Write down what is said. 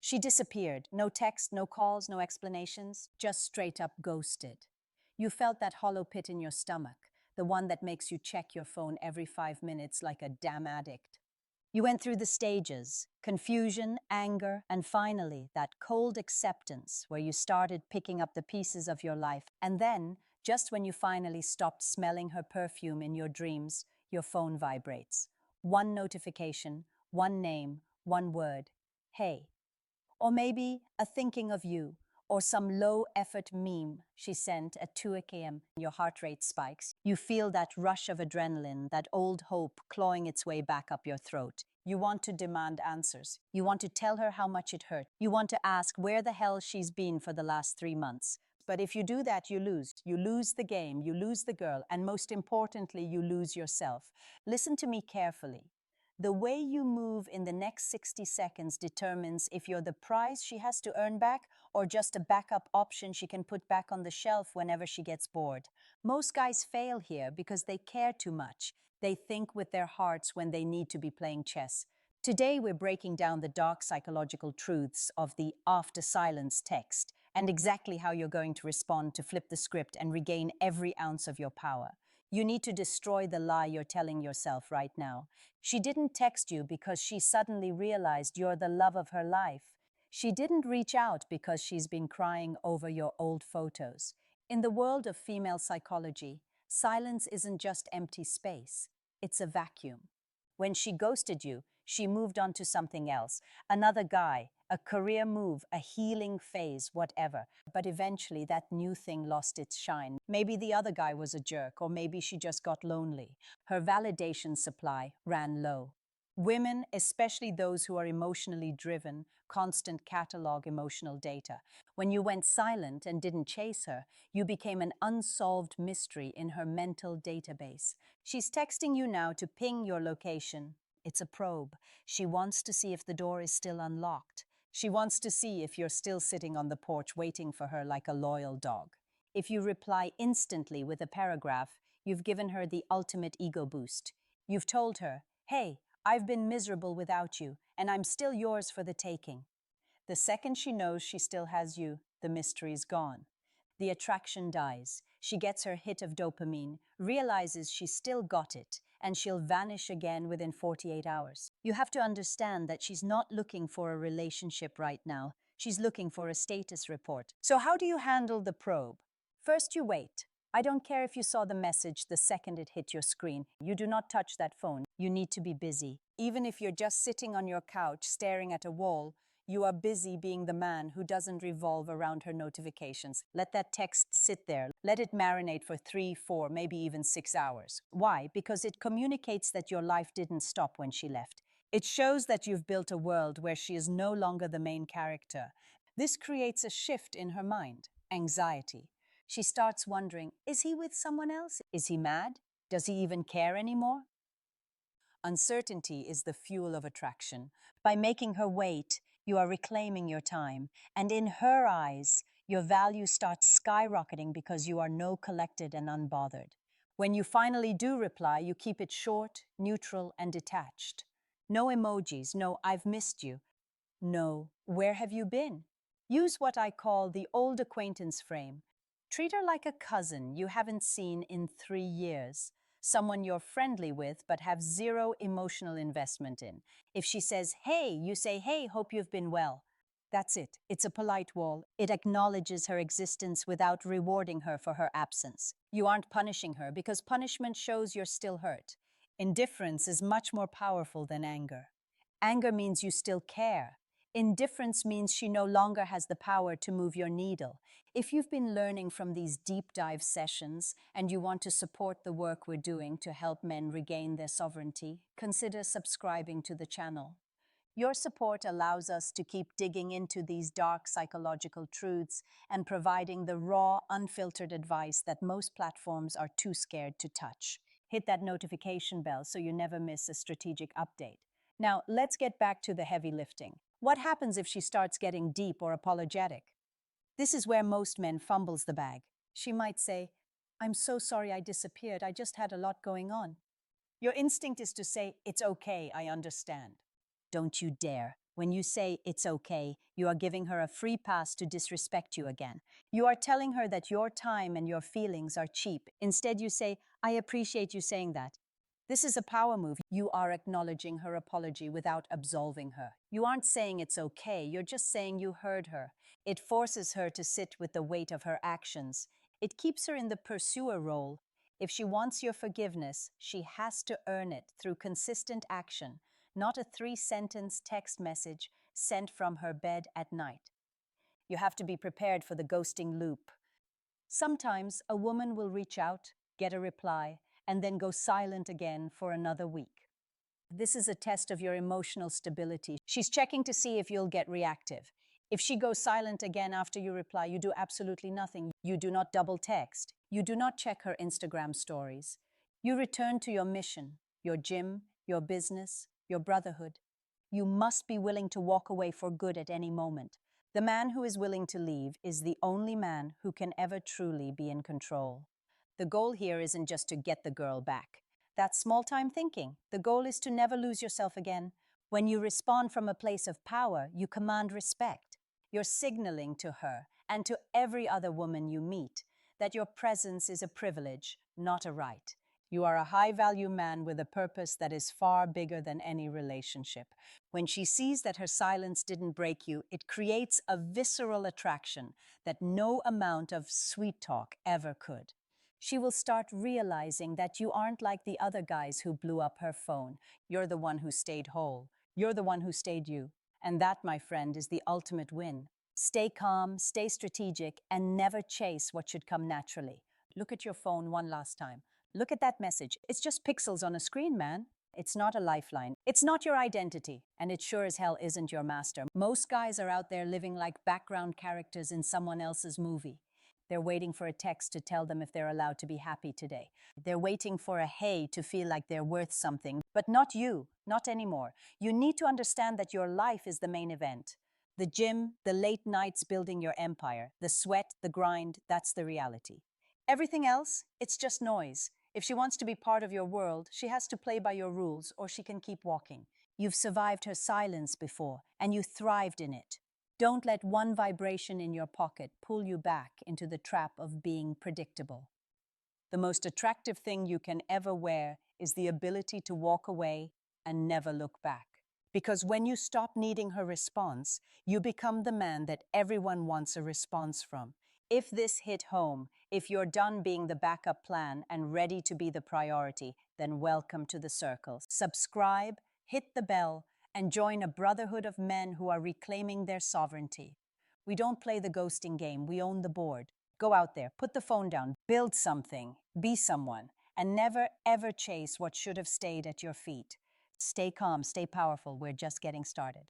She disappeared. No text, no calls, no explanations, just straight up ghosted. You felt that hollow pit in your stomach, the one that makes you check your phone every 5 minutes like a damn addict. You went through the stages: confusion, anger, and finally that cold acceptance where you started picking up the pieces of your life. And then, just when you finally stopped smelling her perfume in your dreams, your phone vibrates. One notification, one name, one word. Hey. Or maybe a thinking of you, or some low-effort meme she sent at 2 a.m. Your heart rate spikes. You feel that rush of adrenaline, that old hope clawing its way back up your throat. You want to demand answers. You want to tell her how much it hurt. You want to ask where the hell she's been for the last 3 months. But if you do that, you lose. You lose the game, you lose the girl, and most importantly, you lose yourself. Listen to me carefully. The way you move in the next 60 seconds determines if you're the prize she has to earn back or just a backup option she can put back on the shelf whenever she gets bored. Most guys fail here because they care too much. They think with their hearts when they need to be playing chess. Today we're breaking down the dark psychological truths of the after silence text and exactly how you're going to respond to flip the script and regain every ounce of your power. You need to destroy the lie you're telling yourself right now. She didn't text you because she suddenly realized you're the love of her life. She didn't reach out because she's been crying over your old photos. In the world of female psychology, silence isn't just empty space, it's a vacuum. When she ghosted you, she moved on to something else, another guy, a career move, a healing phase, whatever. But eventually that new thing lost its shine. Maybe the other guy was a jerk, or maybe she just got lonely. Her validation supply ran low. Women, especially those who are emotionally driven, constant catalog emotional data. When you went silent and didn't chase her, you became an unsolved mystery in her mental database. She's texting you now to ping your location. It's a probe. She wants to see if the door is still unlocked. She wants to see if you're still sitting on the porch waiting for her like a loyal dog. If you reply instantly with a paragraph, you've given her the ultimate ego boost. You've told her, hey, I've been miserable without you, and I'm still yours for the taking. The second she knows she still has you, the mystery's gone. The attraction dies. She gets her hit of dopamine, realizes she's still got it, and she'll vanish again within 48 hours. You have to understand that she's not looking for a relationship right now. She's looking for a status report. So how do you handle the probe? First, you wait. I don't care if you saw the message the second it hit your screen. You do not touch that phone. You need to be busy. Even if you're just sitting on your couch staring at a wall, you are busy being the man who doesn't revolve around her notifications. Let that text sit there. Let it marinate for 3, 4, maybe even 6 hours. Why? Because it communicates that your life didn't stop when she left. It shows that you've built a world where she is no longer the main character. This creates a shift in her mind, anxiety. She starts wondering, is he with someone else? Is he mad? Does he even care anymore? Uncertainty is the fuel of attraction. By making her wait, you are reclaiming your time, and in her eyes, your value starts skyrocketing because you are no collected and unbothered. When you finally do reply, you keep it short, neutral, and detached. No emojis, no "I've missed you." No, "Where have you been?" Use what I call the old acquaintance frame. Treat her like a cousin you haven't seen in 3 years. Someone you're friendly with but have zero emotional investment in. If she says, hey, you say, hey, hope you've been well. That's it. It's a polite wall. It acknowledges her existence without rewarding her for her absence. You aren't punishing her because punishment shows you're still hurt. Indifference is much more powerful than anger. Anger means you still care. Indifference means she no longer has the power to move your needle. If you've been learning from these deep dive sessions and you want to support the work we're doing to help men regain their sovereignty, consider subscribing to the channel. Your support allows us to keep digging into these dark psychological truths and providing the raw, unfiltered advice that most platforms are too scared to touch. Hit that notification bell so you never miss a strategic update. Now, let's get back to the heavy lifting. What happens if she starts getting deep or apologetic? This is where most men fumbles the bag. She might say, I'm so sorry I disappeared. I just had a lot going on. Your instinct is to say, it's okay, I understand. Don't you dare. When you say it's okay, you are giving her a free pass to disrespect you again. You are telling her that your time and your feelings are cheap. Instead, you say, I appreciate you saying that. This is a power move. You are acknowledging her apology without absolving her. You aren't saying it's okay, you're just saying you heard her. It forces her to sit with the weight of her actions. It keeps her in the pursuer role. If she wants your forgiveness, she has to earn it through consistent action, not a 3-sentence text message sent from her bed at night. You have to be prepared for the ghosting loop. Sometimes a woman will reach out, get a reply, and then go silent again for another week. This is a test of your emotional stability. She's checking to see if you'll get reactive. If she goes silent again after you reply, you do absolutely nothing. You do not double text. You do not check her Instagram stories. You return to your mission, your gym, your business, your brotherhood. You must be willing to walk away for good at any moment. The man who is willing to leave is the only man who can ever truly be in control. The goal here isn't just to get the girl back. That's small-time thinking. The goal is to never lose yourself again. When you respond from a place of power, you command respect. You're signaling to her and to every other woman you meet that your presence is a privilege, not a right. You are a high-value man with a purpose that is far bigger than any relationship. When she sees that her silence didn't break you, it creates a visceral attraction that no amount of sweet talk ever could. She will start realizing that you aren't like the other guys who blew up her phone. You're the one who stayed whole. You're the one who stayed you. And that, my friend, is the ultimate win. Stay calm, stay strategic, and never chase what should come naturally. Look at your phone one last time. Look at that message. It's just pixels on a screen, man. It's not a lifeline. It's not your identity. And it sure as hell isn't your master. Most guys are out there living like background characters in someone else's movie. They're waiting for a text to tell them if they're allowed to be happy today. They're waiting for a hey to feel like they're worth something. But not you, not anymore. You need to understand that your life is the main event. The gym, the late nights building your empire, the sweat, the grind, that's the reality. Everything else, it's just noise. If she wants to be part of your world, she has to play by your rules or she can keep walking. You've survived her silence before, and you thrived in it. Don't let one vibration in your pocket pull you back into the trap of being predictable. The most attractive thing you can ever wear is the ability to walk away and never look back. Because when you stop needing her response, you become the man that everyone wants a response from. If this hit home, if you're done being the backup plan and ready to be the priority, then welcome to the circle. Subscribe, hit the bell, and join a brotherhood of men who are reclaiming their sovereignty. We don't play the ghosting game, we own the board. Go out there, put the phone down, build something, be someone, and never ever chase what should have stayed at your feet. Stay calm, stay powerful, we're just getting started.